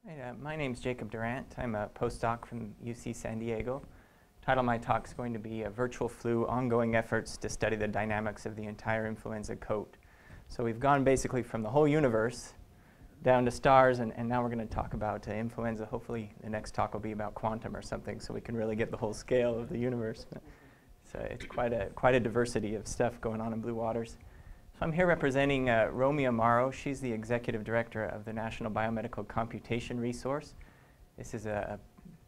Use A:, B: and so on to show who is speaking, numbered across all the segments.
A: Hi, my name's Jacob Durrant. I'm a postdoc from UC San Diego. Title of my talk is going to be Virtual Flu, Ongoing Efforts to Study the Dynamics of the Entire Influenza Coat. So we've gone basically from the whole universe down to stars, and now we're going to talk about influenza. Hopefully the next talk will be about quantum or something, so we can really get the whole scale of the universe. So it's quite a diversity of stuff going on in blue waters. So I'm here representing Romy Amaro. She's the executive director of the National Biomedical Computation Resource. This is a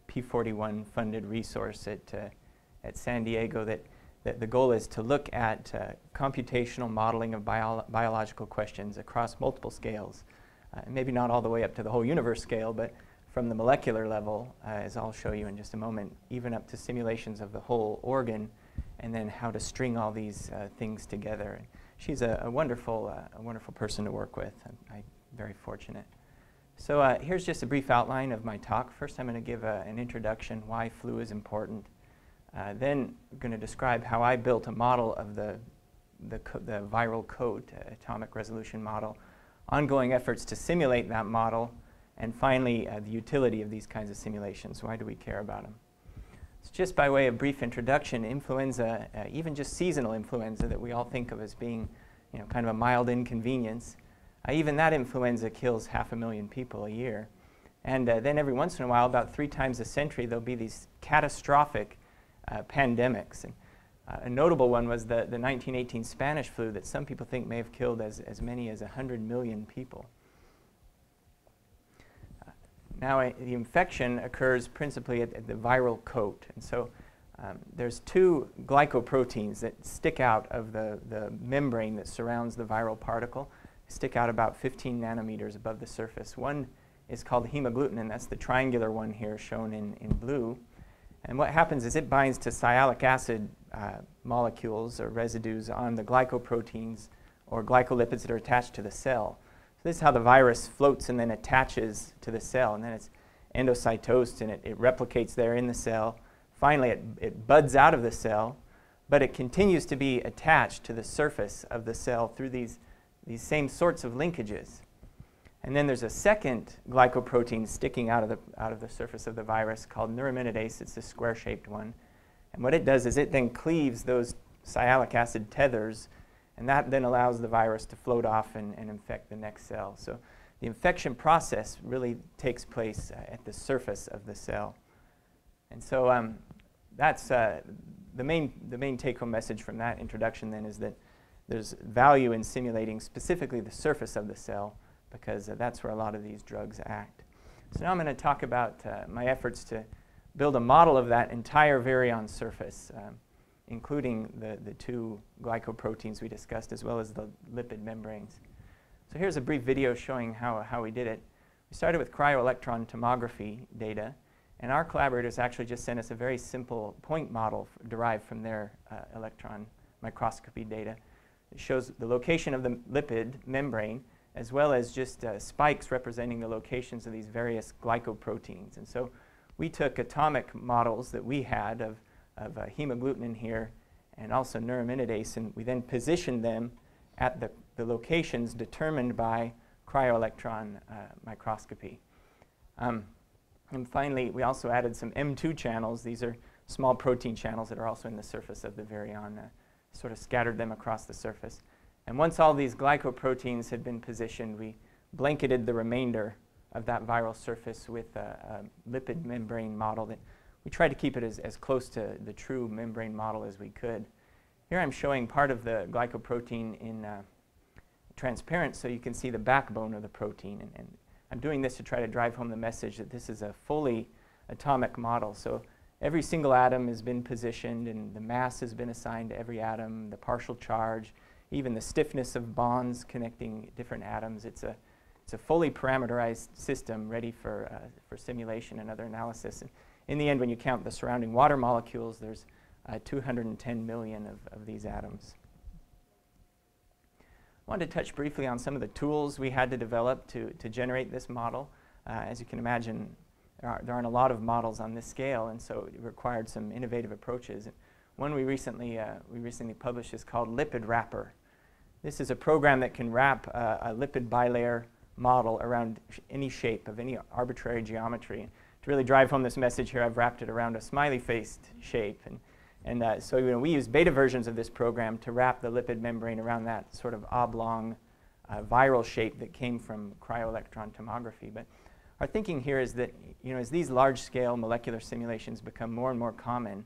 A: P41 funded resource at San Diego that the goal is to look at computational modeling of biological questions across multiple scales. Maybe not all the way up to the whole universe scale, but from the molecular level, as I'll show you in just a moment, even up to simulations of the whole organ, and then how to string all these things together. She's a wonderful person to work with. I'm very fortunate. So here's just a brief outline of my talk. First, I'm going to give an introduction, why flu is important. Then I'm going to describe how I built a model of the viral coat, atomic resolution model, ongoing efforts to simulate that model, and finally, the utility of these kinds of simulations. Why do we care about them? So just by way of brief introduction, influenza, even just seasonal influenza that we all think of as being, kind of a mild inconvenience, even that influenza kills 500,000 people a year. And then every once in a while, about 3 times a century, there'll be these catastrophic pandemics. And a notable one was the 1918 Spanish flu that some people think may have killed as many as 100 million people. Now, the infection occurs principally at the viral coat. And so there's 2 glycoproteins that stick out of the membrane that surrounds the viral particle. They stick out about 15 nanometers above the surface. One is called hemagglutinin. That's the triangular one here shown in blue. And what happens is it binds to sialic acid molecules or residues on the glycoproteins or glycolipids that are attached to the cell. So this is how the virus floats and then attaches to the cell, and then it's endocytosed and it replicates there in the cell. Finally, it buds out of the cell, but it continues to be attached to the surface of the cell through these same sorts of linkages. And then there's a second glycoprotein sticking out of the surface of the virus called neuraminidase. It's a square-shaped one. And what it does is it then cleaves those sialic acid tethers, and that then allows the virus to float off and infect the next cell. So the infection process really takes place at the surface of the cell. And so that's the main take-home message from that introduction then is that there's value in simulating specifically the surface of the cell because that's where a lot of these drugs act. So now I'm going to talk about my efforts to build a model of that entire virion surface, including the 2 glycoproteins we discussed, as well as the lipid membranes. So here's a brief video showing how we did it. We started with cryo-electron tomography data, and our collaborators actually just sent us a very simple point model derived from their electron microscopy data. It shows the location of the lipid membrane, as well as just spikes representing the locations of these various glycoproteins. And so we took atomic models that we had of hemagglutinin here and also neuraminidase, and we then positioned them at the locations determined by cryo-electron microscopy. And finally, we also added some M2 channels. These are small protein channels that are also in the surface of the virion, sort of scattered them across the surface. And once all these glycoproteins had been positioned, we blanketed the remainder of that viral surface with a lipid membrane model that we tried to keep it as close to the true membrane model as we could. Here I'm showing part of the glycoprotein in transparent so you can see the backbone of the protein. And I'm doing this to try to drive home the message that this is a fully atomic model. So every single atom has been positioned and the mass has been assigned to every atom, the partial charge, even the stiffness of bonds connecting different atoms. It's a fully parameterized system ready for simulation and other analysis. And in the end, when you count the surrounding water molecules, there's 210 million of these atoms. I wanted to touch briefly on some of the tools we had to develop to generate this model. As you can imagine, there aren't a lot of models on this scale, and so it required some innovative approaches. One we recently published is called Lipid Wrapper. This is a program that can wrap a lipid bilayer model around any shape of any arbitrary geometry. To really drive home this message here, I've wrapped it around a smiley-faced shape. So we use beta versions of this program to wrap the lipid membrane around that sort of oblong viral shape that came from cryo-electron tomography. But our thinking here is that as these large-scale molecular simulations become more and more common,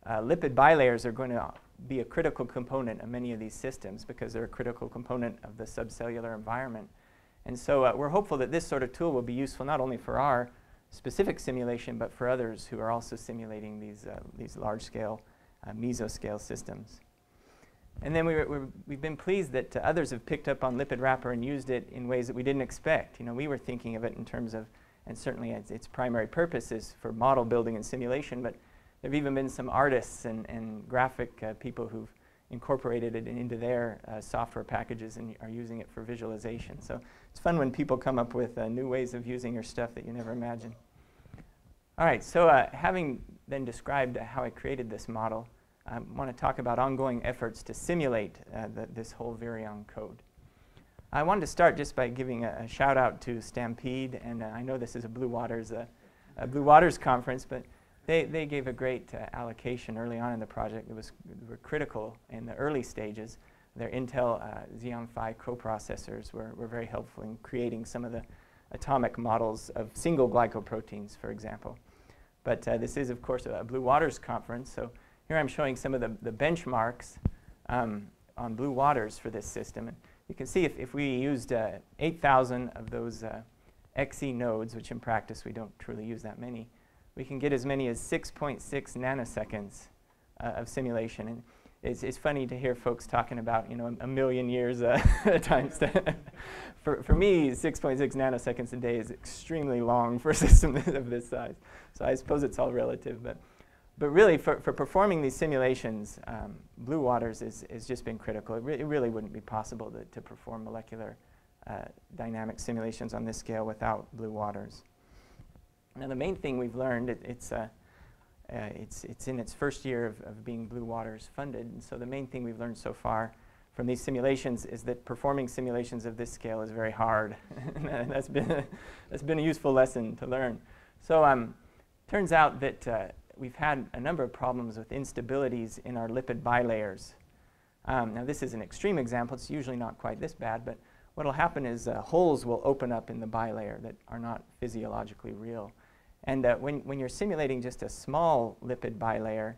A: lipid bilayers are going to be a critical component of many of these systems because they're a critical component of the subcellular environment. And so we're hopeful that this sort of tool will be useful not only for our specific simulation, but for others who are also simulating these large-scale mesoscale systems. And then we've been pleased that others have picked up on lipid wrapper and used it in ways that we didn't expect. We were thinking of it in terms of, and certainly its primary purpose is for model building and simulation, but there have even been some artists and graphic people who've incorporated it into their software packages and are using it for visualization. So it's fun when people come up with new ways of using your stuff that you never imagined. All right, so having then described how I created this model, I want to talk about ongoing efforts to simulate this whole-virion code. I wanted to start just by giving a shout out to Stampede, and I know this is a Blue Waters conference, but they gave a great allocation early on in the project that were critical in the early stages. Their Intel Xeon Phi coprocessors were very helpful in creating some of the atomic models of single glycoproteins, for example. But this is, of course, a Blue Waters conference, so here I'm showing some of the benchmarks on Blue Waters for this system. And you can see if we used 8,000 of those XE nodes, which in practice we don't truly use that many, we can get as many as 6.6 nanoseconds of simulation. And it's funny to hear folks talking about a million years times. For me, 6.6 nanoseconds a day is extremely long for a system of this size. So I suppose it's all relative. But really, for performing these simulations, Blue Waters has just been critical. It really wouldn't be possible to perform molecular dynamic simulations on this scale without Blue Waters. Now, the main thing we've learned, it's in its first year of being Blue Waters funded, and so the main thing we've learned so far from these simulations is that performing simulations of this scale is very hard. And that's been a useful lesson to learn. So turns out that we've had a number of problems with instabilities in our lipid bilayers. Now, this is an extreme example. It's usually not quite this bad, but what will happen is holes will open up in the bilayer that are not physiologically real. And when you're simulating just a small lipid bilayer,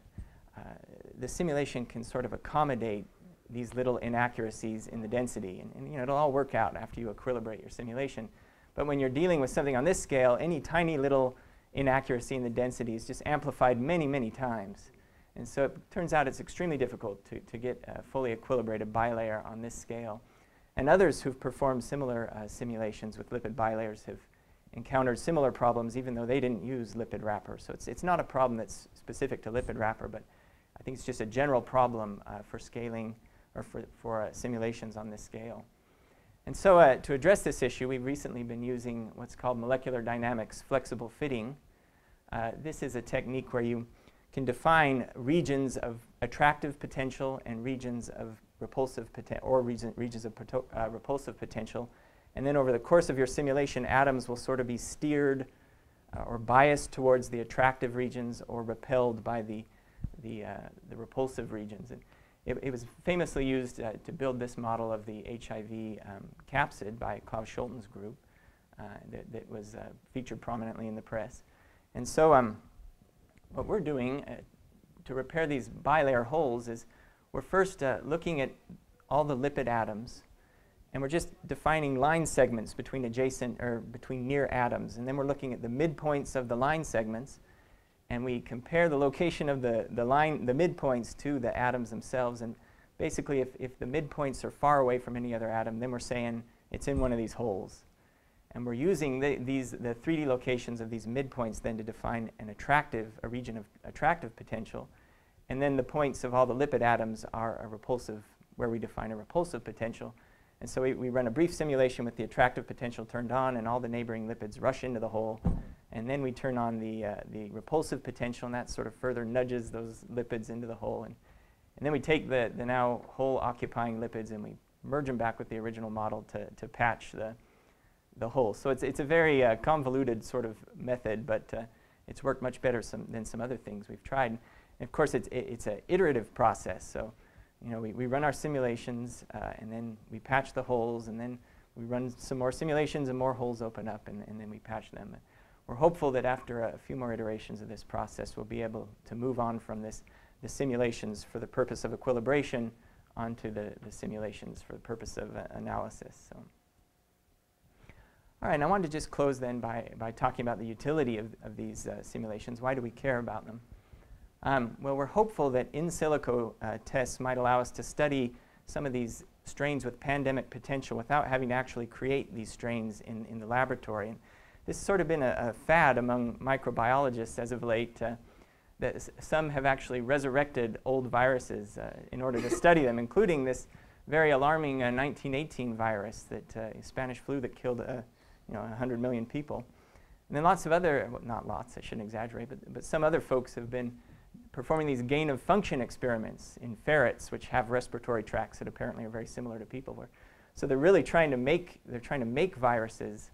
A: the simulation can sort of accommodate these little inaccuracies in the density. And it'll all work out after you equilibrate your simulation. But when you're dealing with something on this scale, any tiny little inaccuracy in the density is just amplified many, many times. And so it turns out it's extremely difficult to get a fully equilibrated bilayer on this scale. And others who've performed similar simulations with lipid bilayers have encountered similar problems even though they didn't use lipid wrapper. So it's not a problem that's specific to lipid wrapper, but I think it's just a general problem for scaling or for simulations on this scale. And so to address this issue, we've recently been using what's called molecular dynamics flexible fitting. This is a technique where you can define regions of attractive potential and regions of repulsive regions of repulsive potential. And then over the course of your simulation, atoms will sort of be steered or biased towards the attractive regions or repelled by the repulsive regions. And it was famously used to build this model of the HIV capsid by Klaus Schulten's group that was featured prominently in the press. And so what we're doing to repair these bilayer holes is we're first looking at all the lipid atoms, and we're just defining line segments between adjacent or between near atoms. And then we're looking at the midpoints of the line segments, and we compare the location of the midpoints to the atoms themselves. And basically, if the midpoints are far away from any other atom, then we're saying it's in one of these holes. And we're using the 3D locations of these midpoints then to define a region of attractive potential. And then the points of all the lipid atoms are a repulsive, where we define a repulsive potential. And so we run a brief simulation with the attractive potential turned on, and all the neighboring lipids rush into the hole. And then we turn on the repulsive potential, and that sort of further nudges those lipids into the hole. And then we take the now hole-occupying lipids and we merge them back with the original model to patch the whole. So it's a very convoluted sort of method, but it's worked much better than some other things we've tried. And of course, it's an iterative process. So, you know, we run our simulations, and then we patch the holes, and then we run some more simulations, and more holes open up, and then we patch them. We're hopeful that after a few more iterations of this process, we'll be able to move on from the simulations for the purpose of equilibration onto the simulations for the purpose of analysis. So. All right, and I wanted to just close then by talking about the utility of these simulations. Why do we care about them? Well, we're hopeful that in silico tests might allow us to study some of these strains with pandemic potential without having to actually create these strains in the laboratory. And this has sort of been a fad among microbiologists as of late. That some have actually resurrected old viruses in order to study them, including this very alarming 1918 virus, that Spanish flu that killed 100 million people. And then lots of other, well, not lots, I shouldn't exaggerate, but some other folks have been performing these gain of function experiments in ferrets, which have respiratory tracts that apparently are very similar to people. So they're really trying to make viruses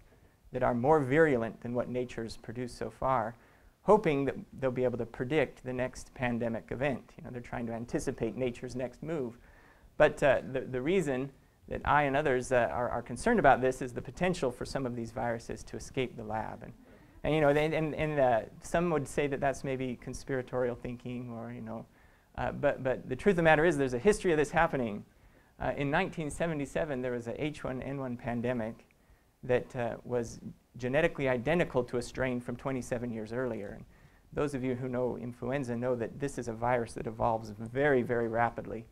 A: that are more virulent than what nature's produced so far, hoping that they'll be able to predict the next pandemic event. You know, they're trying to anticipate nature's next move. But the reason that I and others are concerned about this is the potential for some of these viruses to escape the lab. And you know, some would say that that's maybe conspiratorial thinking, or you know, but the truth of the matter is there's a history of this happening. In 1977, there was a H1N1 pandemic that was genetically identical to a strain from 27 years earlier. And those of you who know influenza know that this is a virus that evolves very, very rapidly.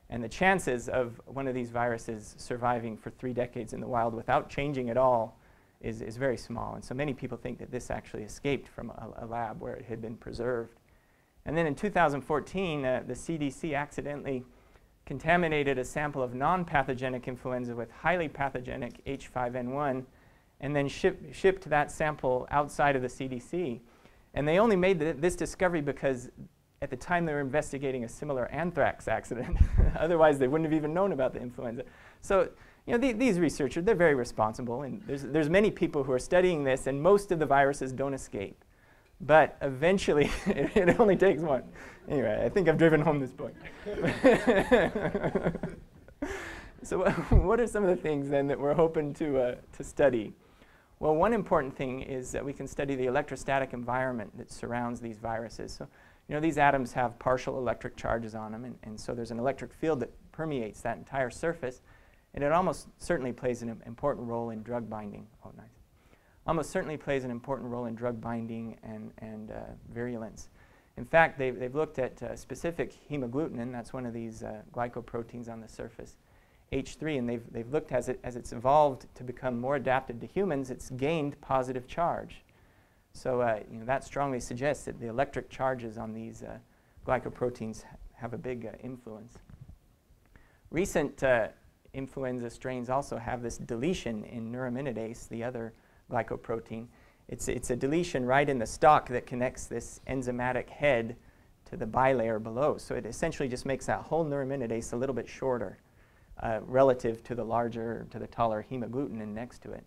A: And the chances of one of these viruses surviving for 3 decades in the wild without changing at all is very small. And so many people think that this actually escaped from a lab where it had been preserved. And then in 2014, the CDC accidentally contaminated a sample of non-pathogenic influenza with highly pathogenic H5N1, and then shipped that sample outside of the CDC. And they only made this discovery because at the time they were investigating a similar anthrax accident. Otherwise, they wouldn't have even known about the influenza. So, you know, these researchers, they're very responsible, and there's many people who are studying this, and most of the viruses don't escape. But eventually, it only takes one. Anyway, I think I've driven home this point. So what are some of the things then that we're hoping to study? Well, one important thing is that we can study the electrostatic environment that surrounds these viruses. So, you know, these atoms have partial electric charges on them, and so there's an electric field that permeates that entire surface, and it almost certainly plays an important role in drug binding. Oh, nice. Almost certainly plays an important role in drug binding and virulence. In fact, they've looked at specific hemagglutinin, that's one of these glycoproteins on the surface, H3, and they've looked as it's evolved to become more adapted to humans, it's gained positive charge. So you know, that strongly suggests that the electric charges on these glycoproteins have a big influence. Recent influenza strains also have this deletion in neuraminidase, the other glycoprotein. It's a deletion right in the stalk that connects this enzymatic head to the bilayer below. So it essentially just makes that whole neuraminidase a little bit shorter relative to the taller hemagglutinin next to it.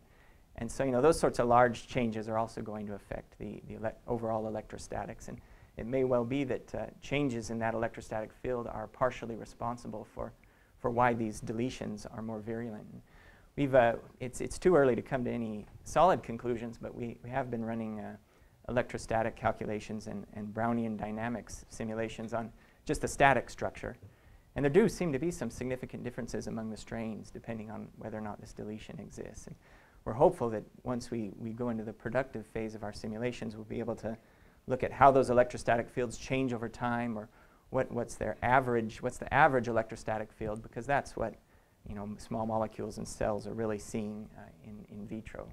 A: And so, you know, those sorts of large changes are also going to affect the overall electrostatics. And it may well be that changes in that electrostatic field are partially responsible for why these deletions are more virulent. It's too early to come to any solid conclusions, but we have been running electrostatic calculations and Brownian dynamics simulations on just the static structure. And there do seem to be some significant differences among the strains depending on whether or not this deletion exists. And we're hopeful that once we go into the productive phase of our simulations, we'll be able to look at how those electrostatic fields change over time, or what's the average electrostatic field, because that's what, you know, small molecules and cells are really seeing in vitro.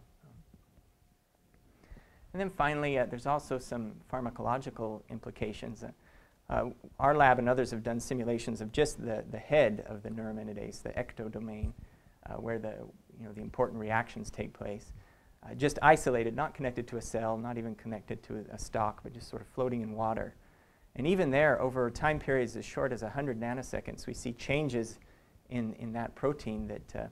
A: And then finally, there's also some pharmacological implications. Our lab and others have done simulations of just the head of the neuraminidase, the ectodomain, where the important reactions take place. Just isolated, not connected to a cell, not even connected to a stalk, but just sort of floating in water. And even there, over time periods as short as 100 nanoseconds, we see changes in that protein that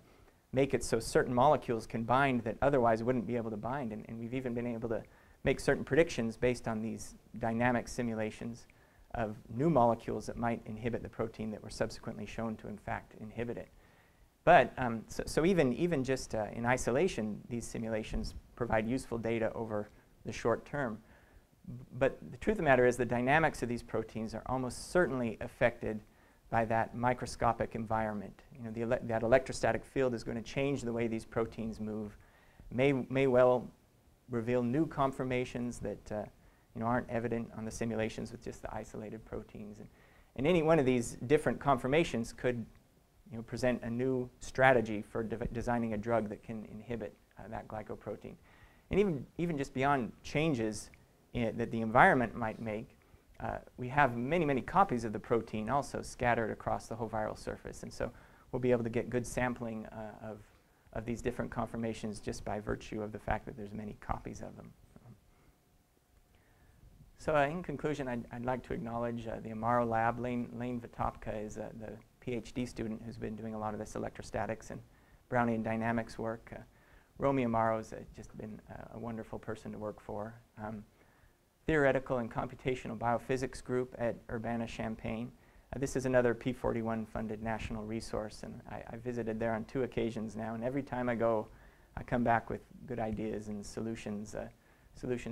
A: make it so certain molecules can bind that otherwise wouldn't be able to bind. And we've even been able to make certain predictions based on these dynamic simulations of new molecules that might inhibit the protein that were subsequently shown to in fact inhibit it. But so even just in isolation, these simulations provide useful data over the short term. But the truth of the matter is the dynamics of these proteins are almost certainly affected by that microscopic environment. You know, that electrostatic field is going to change the way these proteins move, may well reveal new conformations that aren't evident on the simulations with just the isolated proteins. And any one of these different conformations could present a new strategy for designing a drug that can inhibit that glycoprotein. And even just beyond changes that the environment might make, we have many, many copies of the protein also scattered across the whole viral surface. And so we'll be able to get good sampling of these different conformations just by virtue of the fact that there's many copies of them. So in conclusion, I'd like to acknowledge the Amaro lab. Lane Vitopka is the PhD student who's been doing a lot of this electrostatics and Brownian dynamics work. Romy Amaro has just been a wonderful person to work for. Theoretical and computational biophysics group at Urbana-Champaign. This is another P41 funded national resource, and I visited there on 2 occasions now, and every time I go, I come back with good ideas and solutions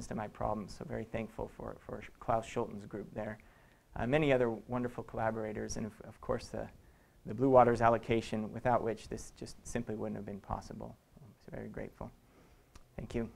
A: to my problems. So very thankful for Klaus Schulten's group there. Many other wonderful collaborators, and of course the Blue Waters allocation, without which this just simply wouldn't have been possible. So very grateful. Thank you.